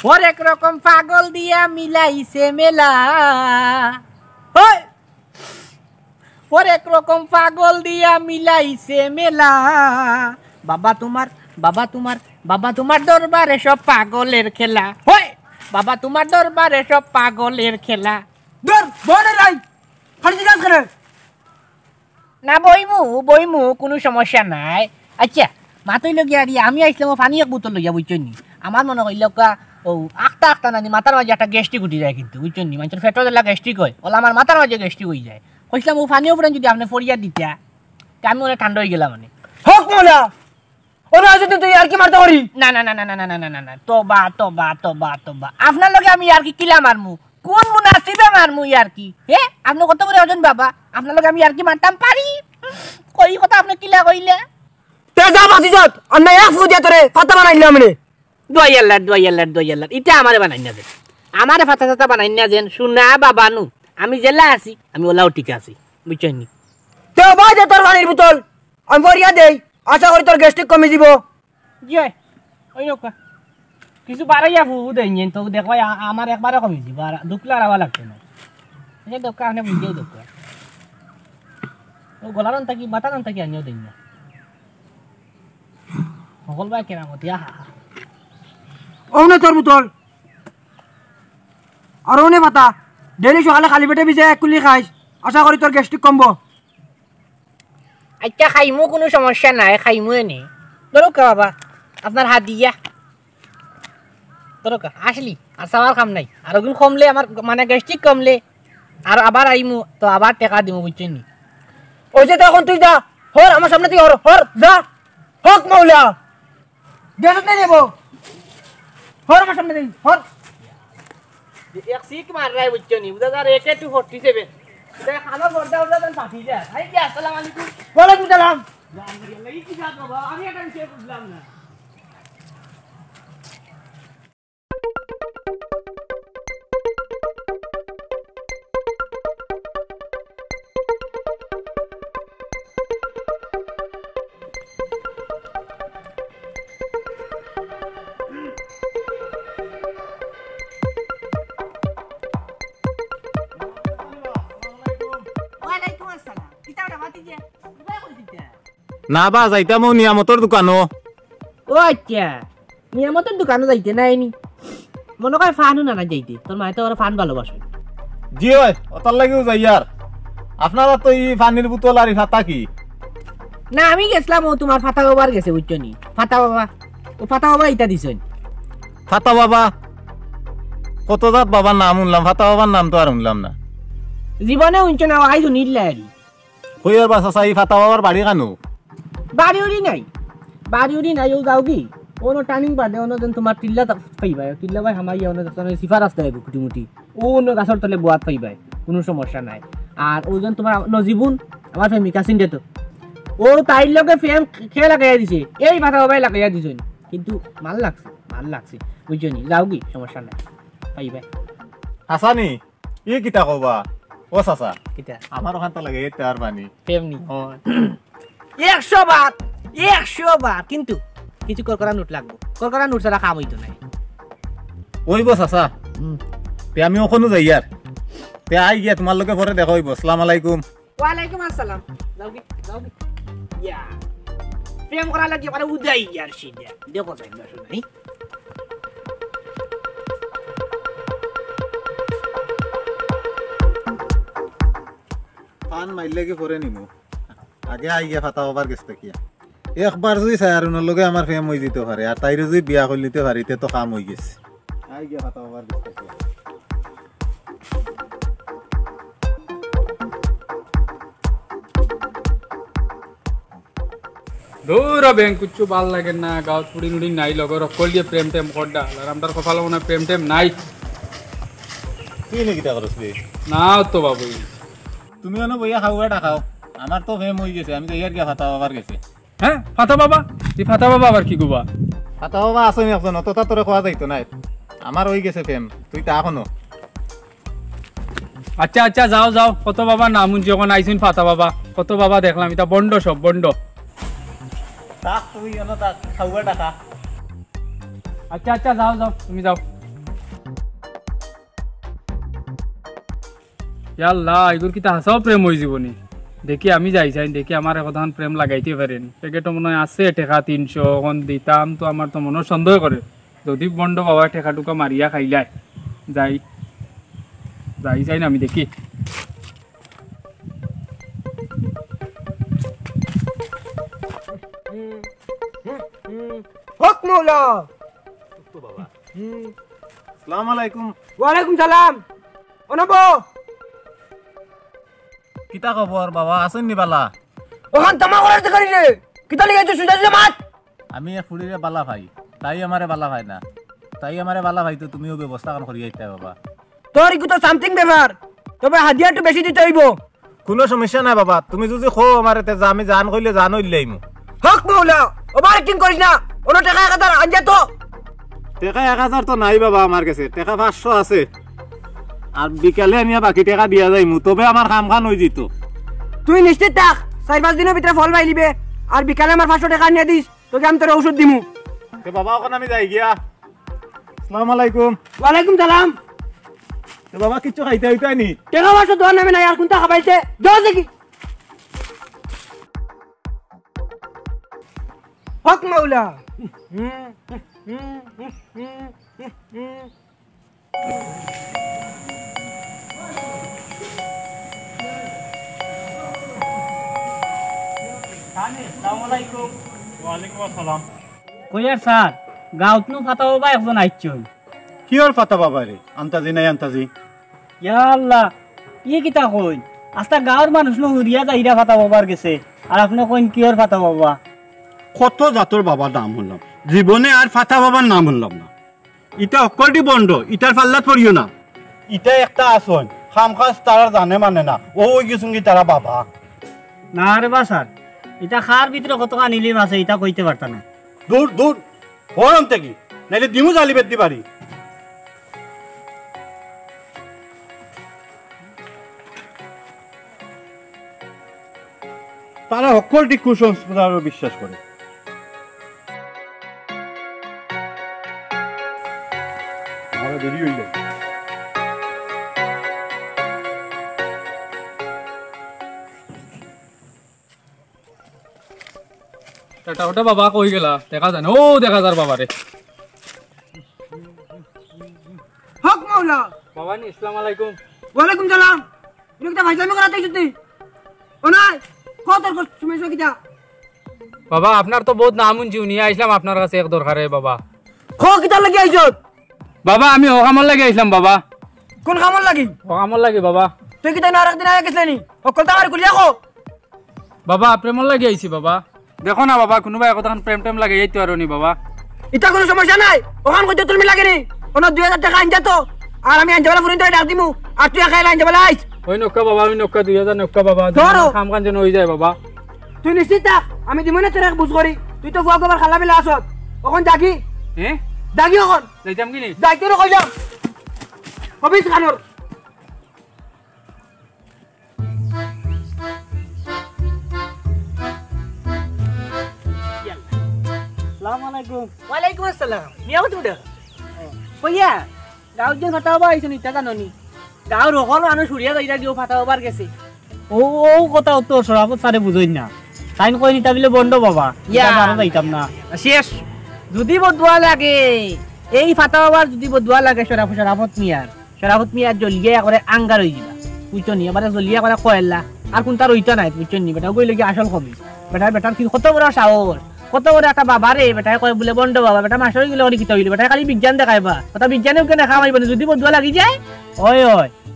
হরেক রকম পাগল দিয়া মিলাইছে মেলা, হরেক রকম পাগল দিয়া মিলাইছে মেলা। বাবা তোমার বাবা তোমার বাবা তোমার দরবারে সব পাগলের খেলা, বাবা তোমার দরবারে সব পাগলের খেলা। না বইমু কোনো সমস্যা নাই। আচ্ছা মাতই লগিয়া দিয়ে আমি আইসলাম পানি এক বোতল লইয়া, বুঝছেন নি? আমার মনে করিল ও আখটা নানি মাথার মাঝে একটা গ্যাস্ট্রিক উঠি যায়, কিন্তু বুঝছেন নি? মানুষের ফেটো দিলা গ্যাস্ট্রিক হয়, ওলা আমার মাথার মাঝে গ্যাস্ট্রিক হয়ে যায়। কইসলাম ও পানিও পড়েন যদি আপনি ফরিয়া দিতা, আমি অনেক ঠান্ডা হয়ে গেলাম। মানে হক মোলা ওরা যদি তুই আর কি মারতে পারি? না না না না না না না না না, তোবা তোবা তোবা তোবা, আপনার লগে আমি আর কি কিলা মারমু? কোন মুনাসিবে মারমু আর কি? আপনি কত বড় ওজন বাবা, আপনার লগে আমি আর কি মারতাম পারি? কই কথা আপনি কিলা কইলে? তে যা বাসিজত অন্য এক ফুদিয়া তোরে ফাতা বানাইলাম মানে। দোয়াইয়াল্লাহ এটা আমারে বানাই না দেন, আমারে ফাতা ফাতা বানাই না দেন। শুনা বাবা নু, আমি জেলা আছি, আমি ওলাও ঠিক আছি, বুঝছেন নি? তে ভাই দে তোর পানির বোতল, আমি ভরিয়া দেই, আশা করি তোর গ্যাস্ট্রিক কমে যাব। জি ওই নৌকা কিছু বাড়াইয়া ফু দেন তো দেখো আমার একবারে কমে যাব, আর দুকলা রাওয়া লাগতো না। এই দোকা আপনি বুঝিয়ে দোকা ও গলারন থাকি বাতারন থাকি আনিও দেন না সকল ভাই কেরামতি। ওনে তোর বোতল আর ওনে পাতা ডেলি সকালে খালি পেটে ভিজে এক কুলি খাইস, আশা করি তোর গ্যাস্ট্রিক কমবো। আচ্ছা খাইমু কোনো সমস্যা নাই, খাইমু এনে দরকা বাবা আপনার হাত দিয়া দরকা আসলি আর সামার কাম নাই। আর ওগুলো কমলে আমার মানে গ্যাস্ট্রিক কমলে আর আবার আইমু তো আবার টাকা দিমু, বুঝছেন নি? ওই যে তখন তুই যা হর আমার সামনে তুই হর যা হক মৌলা গ্যাস নাই নেব, হর আমার সামনে তুই হর। এক সিক মার রাই, বুঝছেন নি? উদার 8247 এটা খানা বড়দা দেন পাঠি যায়। ভাই কি আসসালামু আলাইকুম। ওয়ালাইকুম সালাম। এই কি সাথ বাবা, আমি এটা বিষয় বুঝলাম না। না বা যাইতাম নিয়ামতর দোকানো। ও আচ্ছা নিয়ামতের দোকানে যাইতে নাইনি, মনে কয় ফানও না যাইতে। তোর মায়ে তো ওরা ফান ভালোবাসে। জি হয় ওটার লাগেও যাই। আর আপনারা তো এই পানির বোতল আর ফাতা কি? না আমি গেছিলাম, ও তোমার ফাতা বাবার গেছে, বুঝছো নি? ফাতা বাবা ও ফাতা বাবা ইটা দিছেন। ফাতা বাবা কত জাত বাবার নাম শুনলাম, ফাতা বাবার নাম তো আর শুনলাম না জীবনে শুনছো না, আই শুনিলে আর কই আর বাসা চাই ফাতা বাবার বাড়ি কানো? বাড়ি উড়ি নাই ও যাও কি ওনো টার্নিং বাদে ওনো যেন তোমার টিল্লা পাইবাই, টিল্লা ভাই হামাই ওনো সিফা রাস্তা আইব কুটিমুটি, ও ওনো গাছর তলে বোয়াত পাইবাই, কোনো সমস্যা নাই। আর ওজন তোমার নজিবুন আমার প্রেমিকা চিন্তা তো, ও তাইর লগে ফেম খেয়ে লাগাইয়া দিছে, এই ফাতা বাবাই লাগাইয়া দিছেন। কিন্তু ভাল লাগছে বুঝছো নি? যাও কি সমস্যা নাই, পাইবাই। হাসানি ই কিতা কবা ও চাচা? কিতা আমার ওখান তো লাগে এতে আর পানি ফেমনি 100 বার, কিন্তু কিছু করকরা নোট লাগবো, করকরা নোট ছাড়া কাম হইতো নাই। ওইব চাচা তে আমি ওখানো যাই। আর তে আই গিয়া তোমার লগে পরে দেখা হইব। আসসালামু আলাইকুম। ওয়ালাইকুম আসসালাম। যাও কি ইয়া প্রেম করা লাগি মানে উদাই ইয়ার সিদা দেখো তাই না শুনাই। পান মাইলে কি পরে নিমু, আগে আই গিয়া ফাতা বাবার গেছে কি একবার যদি সায়ারুনের লগে আমার ফেম হয়ে যেতে পারে, আর তাইরে যদি বিয়া করে নিতে পারি তে তো কাম হয়ে গেছে। আই গিয়া ফাতা বাবার গেছে কি দূর ব্যাংক কুচ্ছু ভাল লাগে না, গাঁত পুড়ি নুড়ি নাই, লগর অকল দিয়ে প্রেম টেম করডা আর আমার কপাল মনে প্রেম টেম নাই। তুই নাকি তা করছ না তো বাবু তুমি অন বইয়া খাওয়া টাকাও, আমার তো ফেম হয়ে গেছে, আমি তো ইয়ার গিয়া ফাতা বাবার গেছে। হ্যাঁ ফাতা বাবা, তুই ফাতা বাবা আবার কি গোবা? ফাতা বাবা আসনি একজন অত তা তোরে কোয়া যাইতো নাই, আমার হয়ে গেছে ফেম, তুই তা এখনো। আচ্ছা আচ্ছা যাও যাও, কত বাবা নাম যখন আইসুন ফাতা বাবা, কত বাবা দেখলাম এটা বন্ড সব বন্ড। তাক তুই অন তাক খাওয়া টাকা। আচ্ছা আচ্ছা যাও যাও তুমি যাও। ইয়াল্লা এগুলো কি হাসাও প্রেম হয়ে যাবনি দেখি আমি যাই চাই দেখি আমার এখন প্রেম লাগাইতে পারেনি প্যাকেট মনে হয় আছে টেকা 300 এখন দিতাম তো আমার তো মনে সন্দেহ করে যদি বন্ড বাবা টেকা টুকা মারিয়া খাইলাই যাই যাই চাই না আমি দেখি হক মৌলা আসসালামু আলাইকুম। ওয়ালাইকুম সালাম অনব কিতা খবর বাবা, আছেন নি বালা? ওখান তামা করাতে করি রে কিতা লিখাইছো শুনতে মাত আমি এক ফুড়িরে বালা ভাই, তাই আমারে বালা ভাই না, তাই আমারে বালা ভাই তো তুমিও ব্যবস্থা কাম করি আইতা বাবা। তোর ইকু তো সামথিং ব্যাপার, তবে হাদিয়া একটু বেশি দিতে হইব। কোনো সমস্যা নাই বাবা, তুমি যদি খো আমারে তে আমি জান কইলে জান হইলাইমু। হক মৌলা ওবার কিং করিস না, ওনো টাকা 1000 আনজা তো। টাকা 1000 তো নাই বাবা আমার কাছে, টাকা 500 আছে। আর বিকালে আনিয়া বাকি টাকা দিয়া যাইমু, তবে আমার কাম খান হই যেত। তুই নিশ্চিত থাক 4-5 দিনের ভিতরে ফল পাইলিবে, আর বিকালে আমার 500 টাকা নিয়ে দিস, তোকে আমি তোর ওষুধ দিমু। তে বাবা ওখানে আমি যাই গিয়া। আসসালামু আলাইকুম। ওয়ালাইকুম সালাম। তে বাবা কিছু খাইতে হইতাই নি? টাকা 500 দোয়া নামে না আর কোনটা খাবাইছে যাও দেখি। হক মৌলা কইয়ার স্যার গাঁৱত নো ফাটাব বা একজন আইছই কিহর ফাতা বাবা রে? আন্তাজি নাই আন্তাজি। ইয়াল্লা ই কিতা কই আস্তা গাঁৱৰ মানুষ নো হুরিয়া যাইরা ফাটাব বার গেছে আর আপনি কইন কিহর ফাটাব বাবা? কত জাতর বাবার নাম শুনলাম, জীবনে আর ফাতা বাবার নাম শুনলাম না। ইটা অকলটি বন্ধ, ইটার পাল্লাত পড়িও না। ইটা একটা আসন খাম খাস তারা জানে মানে না, ও গেছুঙ্গি তারা বাবা। না রে বা স্যার এটা খার ভিতরে কত নিলিম আছে এটা কইতে পারতা না। দূর দূর হরম থেকে নাইলে দিমু জালি বেদি পারি। তারা অকলটি কুসংস্কার বিশ্বাস করে। আমার দেরি হইল। টাটা ওটা বাবা কই গেলা দেখা যায় না, ও দেখা যার বাবারে। হক মৌলা বাবা নি আসসালামু আলাইকুম। ওয়ালাইকুম সালাম। একটা ভাইজামি করাতে আইছিস ও নাই কত তোর সমস্যা কিটা? বাবা আপনার তো বহুত নাম শুনছি, নিয়ে আইসলাম আপনার কাছে এক দরকারে বাবা। খ কিটা লাগি আইছত? বাবা আমি ও কামর লাগে আইসলাম বাবা। কোন কামর লাগি? ও কামর লাগে বাবা। তুই কিটা না আরেকদিন আগে গেছলি অকল তার কুলিয়া কো বাবা প্রেমর লাগে আইছি বাবা। দেখো না বাবা কোনোবা একদম প্রেম টেম লাগে যাইতে পারো নি বাবা। ইটা কোনো সমস্যা নাই, ওখান কইতে তুমি লাগে নি ওনা 2000 টাকা আনজা তো, আর আমি আনজাবেলা ফুরিন তোরে ডাক দিমু, আর তুই খাইলা আনজাবেলা আইস। ওই নক্কা বাবা, ওই নক্কা 2000 নক্কা বাবা, ধরো। কাম কান যেন হয়ে যায় বাবা। তুই নিশ্চিত থাক আমি দিমু না তোরে বুঝ করি, তুই তো ফুয়া গোবার খালা বেলা আসত ওখান জাগি হ্যাঁ জাগি ওখান যাইতাম কি নি? যাইতে রে কইলাম হবিস খানোর। আসসালামু আলাইকুম। ওয়ালাইকুম আসসালাম। নিয়া তুমি দেখ কইয়া গাঁৱত যে ফাটাব আইছনি ইটা জাননি গাঁৱৰ সকলো মানুহ সুৰিয়া যাইরা দিও ফাটাব বার গেছে। ও কথা তো সরাবত সারে বুঝই না তাইন কই নিতা বিলে বন্ধ বাবা ইয়া মারা যাইতাম না শেষ। যদি বদুয়া লাগে এই ফাটাবার যদি বদুয়া লাগে শরাফত মিয়ার জলিয়া করে আঙ্গার হই যাবা বুঝছো নি, এবারে জলিয়া করে কয়লা আর কোন তার ওইটা নাই বুঝছো নি। বেটা কইলে কি আসল কবি বেটার কি কত বড় সাহস, কত বড় একটা বাবা রে। বেটাই কয় বলে বন্ধ বাবা, বেটা মাস্টার গেলে অনেক কিতা হইলে বেটা খালি বিজ্ঞান দেখাইবা, কথা বিজ্ঞানেও কেন দেখা মারিব যদি বদুয়া লাগি যায়। ওই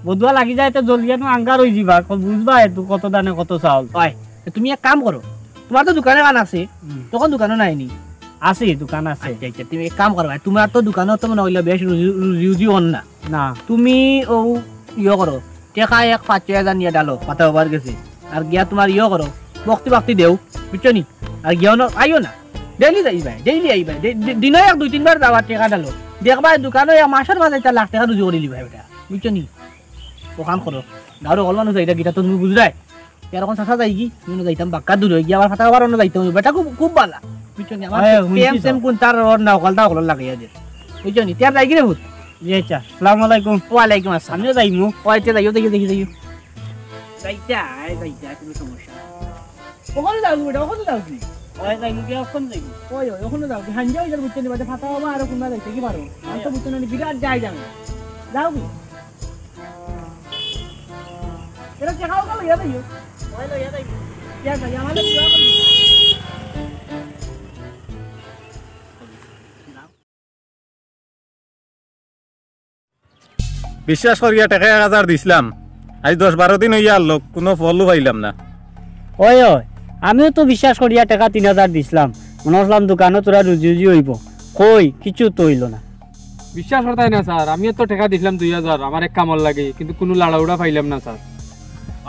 বদুয়া লাগি যায় তো জলিয়ানো আঙ্গার হই যাবা, বুঝবা এত কত দানে কত চাউল। হয় তুমি এক কাম করো, তোমার তো দোকানে কান আছে, তখন দোকানও নাইনি আছে দোকান আছে। তুমি এক কাম করবা, তোমার তো দোকানত তো মনে হইলে বেশ রুজি হন না না, তুমি ও ইয়ে করো টেকা 5,000 নিয়ে ডালো পাতা ওভার গেছে, আর গিয়া তোমার ইয়ে করো বক্তি দেও বুঝছো নি। আর গিয়াও না আইও না, ডেইলি আইবা দিনে 2-3 বার যাওয়া টেকা ডালো দেখবা দোকানে মাসের মাঝে 1 লাখ টাকা রুজি করে দিবা বেটা বুঝছো নি। ওখান করো গাঁৱৰ সকল মানুষ যাইটা গীতা তো তুমি বুঝলাই এরকম চাষা যাই কি তুমি যাইতাম বাক্কা দূর হয়ে গিয়ে আবার ফাটা আবার অন্য যাইতাম বেটা খুব ভালা বুঝছো নি। আমার সেম কোন তার না অকলটা অকল লাগাইয়া দে বুঝছো নি। তার যাই কি রে ভূত। আচ্ছা আসসালামু আলাইকুম। ওয়ালাইকুম আসসালাম। আমিও যাইমু ওইতে যাইও দেখি যাইতা যাইতা কোনো সমস্যা নাই ওখানে যাও বেটা ওখানে যাও কি ওই যাইবো কি ওখানে যাইবো ওই ওই ওখানে যাও কি হাঞ্জা হয়ে যাবে বুঝতে নিবা ফাটা হবা আর কোনটা যাইতে কি পারো আমি তো বুঝতে না বিরাট যাই যাবে যাও কি এরা দেখাও কাল ইয়া দিও ওই লইয়া যাইবো ইয়া যাই আমাদের পুরা করবি বিশ্বাস করিয়া টাকা 1000 দিছিলাম আজ 10-12 দিন হইয়া লোক কোনো ফলও পাইলাম না ওই ওই আমিও তো বিশ্বাস করিয়া টাকা 3000 দিছিলাম মনে হলাম দোকানে তোরা রুজি রুজি হইব কই কিছু তো হইল না বিশ্বাস করতাই না স্যার আমিও তো টাকা দিছিলাম 2000 আমার এক কামল লাগে কিন্তু কোনো লাড়াউড়া পাইলাম না স্যার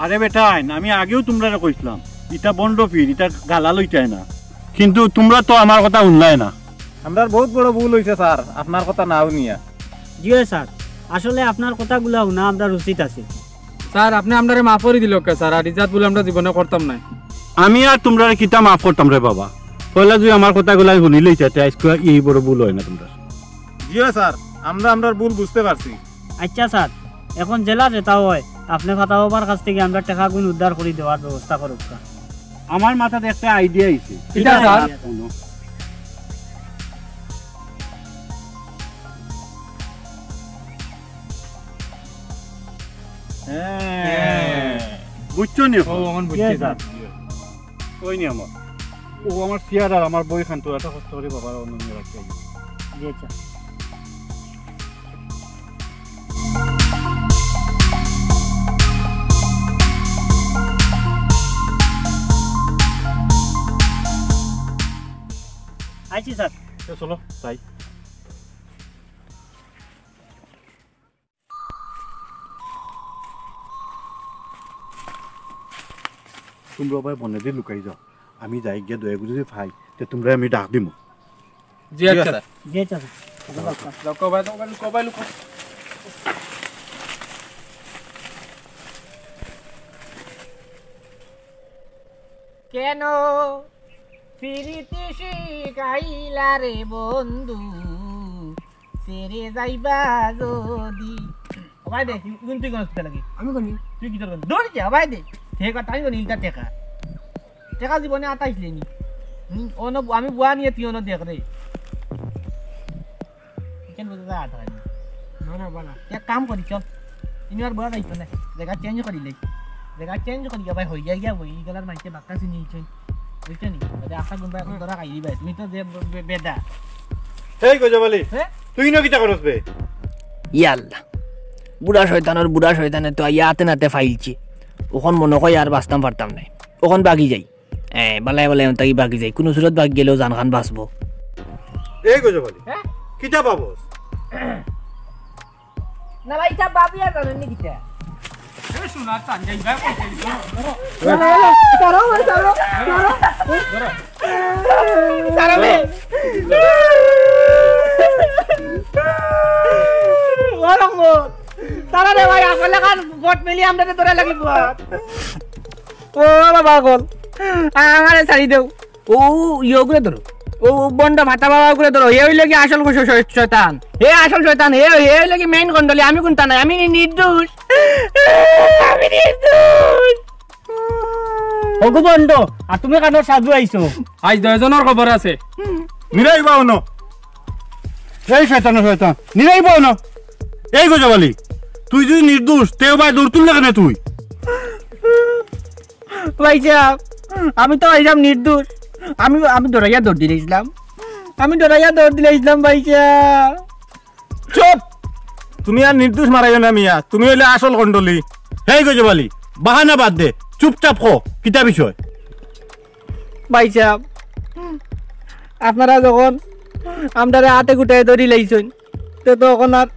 আরে বেটা আমি আগেও তোমরা কইছিলাম এটা বন্ধ ফির এটা গালা লইতাই না কিন্তু তোমরা তো আমার কথা শুনলাই না আমরা বহুত বড় ভুল হইছে স্যার আপনার কথা নাও নিয়া জি স্যার আসলে আপনার কথাগুলো না আমরা উচিত আছে স্যার আপনি আমরারে মাফ করে দিল কে স্যার আর ইজাত বলে আমরা জীবনে করতাম না আমি আর তোমরা কিতা মাফ করতাম রে বাবা পয়লা যদি আমার কথাগুলো শুনিলেই চাইতে আজকে এই বড় ভুল হয় না তোমরা জিও স্যার আমরা ভুল বুঝতে পারছি আচ্ছা স্যার এখন জেলা যেটা হয় আপনি ফাতা বাবার কাছ থেকে আমরা টাকা গুণ উদ্ধার করে দেওয়ার ব্যবস্থা করুক আমার মাথাতে একটা আইডিয়া আইছে কিটা স্যার বুঝছো নি ও আমার বুঝছি স্যার ওই নি আমার ও আমার চেয়ার আর আমার বই খান তো এত কষ্ট করে বাবার অন্য রাখতে জি আচ্ছা আইছি স্যার চলো তাই তোমরা ভাই বনে দিয়ে লুকাই যাও আমি যাই গিয়ে দয়া করে যদি ভাই তো তোমরা আমি ডাক দিমু জি আচ্ছা জি আচ্ছা যাও কবাই কবাই লুকো কেন ফিরিতে শিখাইলা রে বন্ধু সেরে যাইবা যদি ভাই দে তুই তুই কোন লাগি আমি কোন তুই কি করবি দৌড় যা ভাই দে ঠিক কথা আমি কোন ইলটা টেকা টেকা জীবনে আতাইছলি নি ওনো আমি বুয়া নিয়ে তুই ওনো দেখ রে কেন বুঝা আতা না না বলা এক কাম করি চল ইনি আর বুয়া যাইতো না জায়গা চেঞ্জ করি লাই জায়গা চেঞ্জ করি ভাই হই যাই গিয়া ওই গলার মাইতে বাক্কা চিনি নিছে বুঝছো নি এটা আশা গুনবা এখন ধরা খাই দিবা তুমি তো যে বেদা এই গজবালি হ্যাঁ তুই না কিটা করস বে ইয়াল্লা বুড়া শয়তানে তো ইয়াতে নাতে ফাইলছি ওখন মনে কয় আর বাঁচতাম পারতাম নাই ওখন বাগি যাই বালাই বালাই তাকি বাগি যাই কোনো সুরত বাগি গেলেও জান খান বাঁচবো এই গজবালি কিটা পাবস না ভাই সব বাবি আর জানেন নি কিটা শোনা চান যাইবা তারা রে ভাই আসলে খান ভোট মিলি আমরা তোরা লাগিব ও বাবা গল আমারে ছাড়ি দেও ও ইয়ো করে ধরো ও বন্ডা ভাতা বাবা করে ধরো এ হইলো কি আসল শয়তান হে আসল শয়তান হে হইলো কি মেইন গন্ডলি আমি কোনটা নাই আমি নির্দোষ ওগো বন্ধ আর তুমি কানো সাধু আইছো আজ 10 জনের খবর আছে নিরাইবা না এই শয়তান নিরাইবা না এই গজবালি তুই যদি নির্দোষ তেও ভাই দূর তুললে কেন তুই ভাই সাহেব আমি তো এইসব নির্দোষ আমি দৌড়াইয়া দৌড় দিয়েছিলাম ভাই সাহেব চুপ তুমি আর নির্দোষ মারাইও না মিয়া তুমি হইলে আসল গন্ডলি এই গজবালি বাহানা বাদ দে চুপচাপ কো কিতা বিষয় ভাই সাহেব আপনারা যখন আমরা হাতে গুটাই ধরি লাইছেন তো তখন আর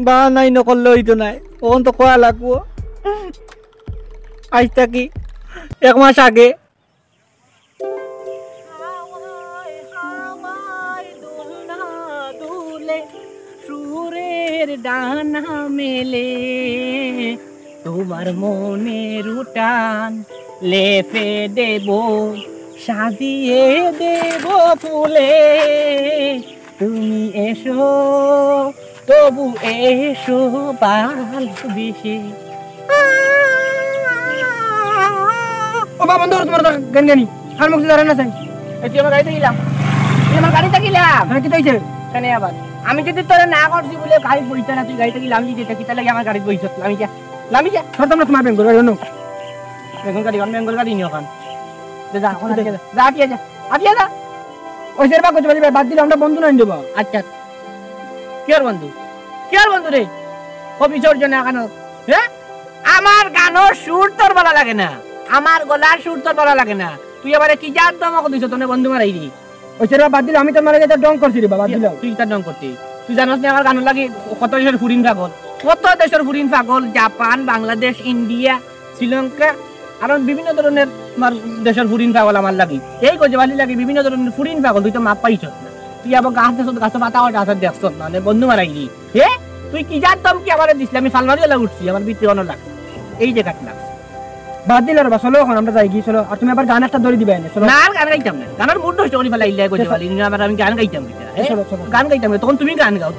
বাহানাই নকরলে হইতো নাই তখন তো কোয়া লাগবো আজ থাকি 1 মাস আগে সুরের ডানা মেলে তোমার মনের উঠান লেপে দেব সাজিয়ে দেব ফুলে তুমি এসো তবু এসো ভালোবেসে বাবা বন্ধ করো তোমার গান গানি খান মুখ দাঁড়ান না চাই এই তুই আমার গাড়িতে গেলাম তুই আমার গাড়িতে গেলাম আপনার কি হয়েছে কেন আবার আমি যদি তোরে না করছি বলে গাড়ি বইতে না তুই গাড়িতে গেলাম যেটা কি তাহলে আমার গাড়ি বইছ লামি যা সরতাম না তোমার বেঙ্গল জানো বেগুন গাড়ি বেঙ্গল গাড়ি নিও খান যা এখন যা আটিয়া যা ওই সেরবা করতে পারি বাদ দিলে আমরা বন্ধু নাই দেবো আচ্ছা কি আর বন্ধু রে কবি চর্জনা কেন হ্যাঁ আমার গানোর সুর তোর ভালো লাগে না আমার গলার সুর তোর ভালো লাগে না তুই এবারে কি জাত দমক দিছ তোনে বন্ধু মারাই দি ওই সেরবা বাদ দিলে আমি তো মারা যেতে ডং করছি রে বাবা দিল তুই তার ডং করতে তুই জানোস না আমার গান লাগে কত দেশের ফুরিন পাগল জাপান বাংলাদেশ ইন্ডিয়া শ্রীলঙ্কা আর বিভিন্ন ধরনের দেশের ফুরিন পাগল আমার লাগে এই গজবালি লাগে বিভিন্ন ধরনের ফুরিন পাগল তুই তো মাপ পাইছ না তুই আবার গাছ পাতা গাছের দেখছ না বন্ধু মারাই দি হে তুই কি জানতাম কি আমার দিছিলি আমি ফালমারি এলা উঠছি আমার ভিতরে অন্য লাগছে এই জায়গাটা লাগছে বাদ দিলে রে চলো এখন আমরা যাই গিয়ে চলো আর তুমি আবার গান একটা ধরে দিবে না চলো না আর গান গাইতাম না গানের মুড নষ্ট করে ফেলা ইল্লা গজবালি আমি গান গাইতাম গান গাইতাম না তখন তুমি গান গাও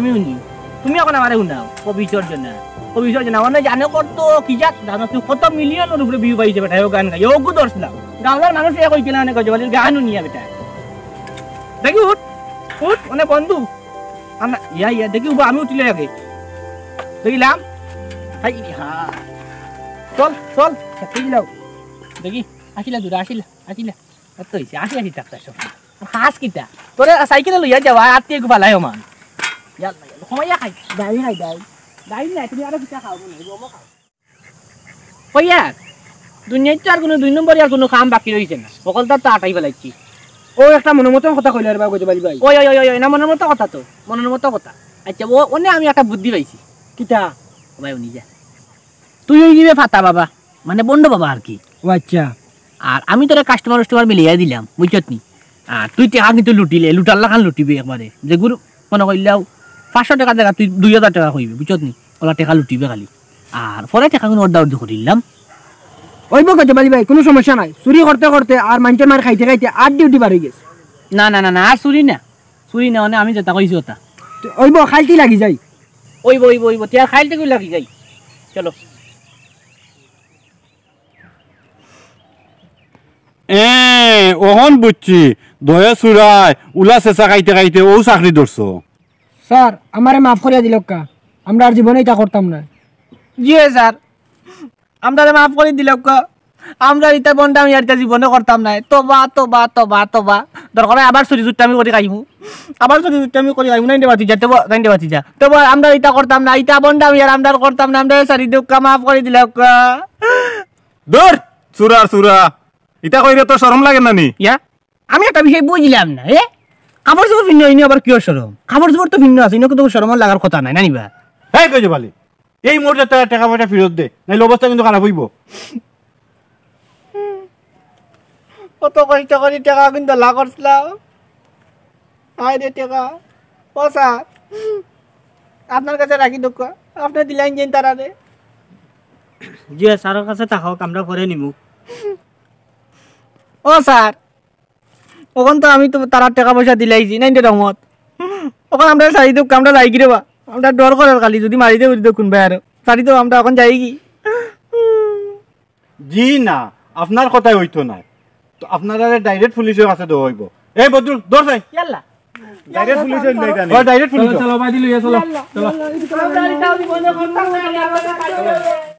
আমি শুনি তুমি এখন আমারে শুনাও কবি চর্জনা মানে জানে কত কি জাত জানো তুই কত মিলিয়নের উপরে ভিউ পাইছে বেটা ও গান গাই ও গু দর্শলাম গাঁওয়ার মানুষ এ কইছিল না গজবালির গান শুনিয়া বেটা দেখি উঠ মানে বন্ধু আমরা ইয়া দেখি আমি উঠিলে আগে দেখিলাম হাই হ্যাঁ চল ঠিক লাও দেখি আসিলা এত হয়েছে আসি টাকা সব হাস কিটা তোরে সাইকেলে লইয়া যাওয়া আত্মীয় গু ফালাই মান সময় খাই দাই না তুমি আরো পিঠা খাও বলে ওইয়া দুনিয়ায় তো আর কোনো 2 নম্বর আর কোনো কাম বাকি রইছে না সকল তো আটাই ফেলাইছি ও একটা মনের মতন কথা কইলে রে বাবা গজবালি ভাই ওই না মনের মতো কথা তো মনের মতো কথা আচ্ছা ওনে আমি একটা বুদ্ধি পাইছি কিটা ভাই উনি যা তুই ওই দিবে ফাতা বাবা মানে বন্ড বাবা আর কি ও আচ্ছা আর আমি তোরা কাস্টমার মিলিয়ে দিলাম বুঝছত নি আর তুই টাকা কিন্তু লুটার লাখান লুটিবি একবারে যে গুরু মনে করলেও 500 টাকা জায়গা তুই 2000 টাকা কইবি বুঝছত নি ওলা টাকা লুটিবে খালি আর পরে টাকা কোনো অর্ডার করিলাম ওইব গজবালি ভাই কোনো সমস্যা নাই চুরি করতে আর মানুষের মার খাইতে আর ডিউটি বাড়ি গেছে না আর চুরি না মানে আমি যেটা কইছি ওটা ওইব খাইতে লাগি যাই ওইব তিয়ার খাইতে কই লাগি যাই চলো ওহন বুঝছি দয়া চুরাই উলা চেঁচা খাইতে ও চাকরি ধরছো স্যার আমারে মাফ করিয়া দিল কা আমরা আর জীবনে এটা করতাম না জি স্যার আমরা মাফ করে দিলাম আমরা এটা বন্ধ আমি আর জীবনে করতাম না তোবা দরকার আবার চুরি চুট্টামি করে খাইমু নাইতে বাতি যা তবে আমরা এটা করতাম না এটা বন্ধ আমি আর আমরা করতাম না আমরা সারি দুঃখা মাফ করে দিলাম দূর চুরা ইটা কইরে তো শরম লাগে না নি ইয়া আমি একটা বিষয় বুঝলাম না কাপড় চোপড় ভিন্ন হয়নি আবার কিয় শরম কাপড় চোপড় তো ভিন্ন আছে কিন্তু শরম লাগার কথা নাই নানিবা এই গজবালি এই মুহূর্তে টাকা পয়সা ফেরত দে নাইলে অবস্থা কিন্তু খারাপ হইব কত কষ্ট করে টাকা কিন্তু লাভ করছিলাম আয় রে টাকা ও স্যার আপনার কাছে রাখি দুঃখ আপনি দিলেন যে তারা রে জি স্যারের কাছে থাকক আমরা পরে নিমু ও স্যার ওখান তো আমি তো তারা টাকা পয়সা দিলাইছি নাইন রঙত ওখানে আমরা সারি দুঃখ আমরা যাই কি রে বা আমরা ডর করার খালি যদি মারি দেব দেখুন ভাই আর সারি তো আমরা এখন যাই কি জি না আপনার কথাই হইতো না তো আপনারা ডাইরেক্ট পুলিশের কাছে দেওয়া হইব এই বদরুল দৌড় যাই ইয়াল্লা ডাইরেক্ট পুলিশের ডাইরেক্ট পুলিশ চলো ভাই দিল চলো আমরা এটা জীবনে করতাম না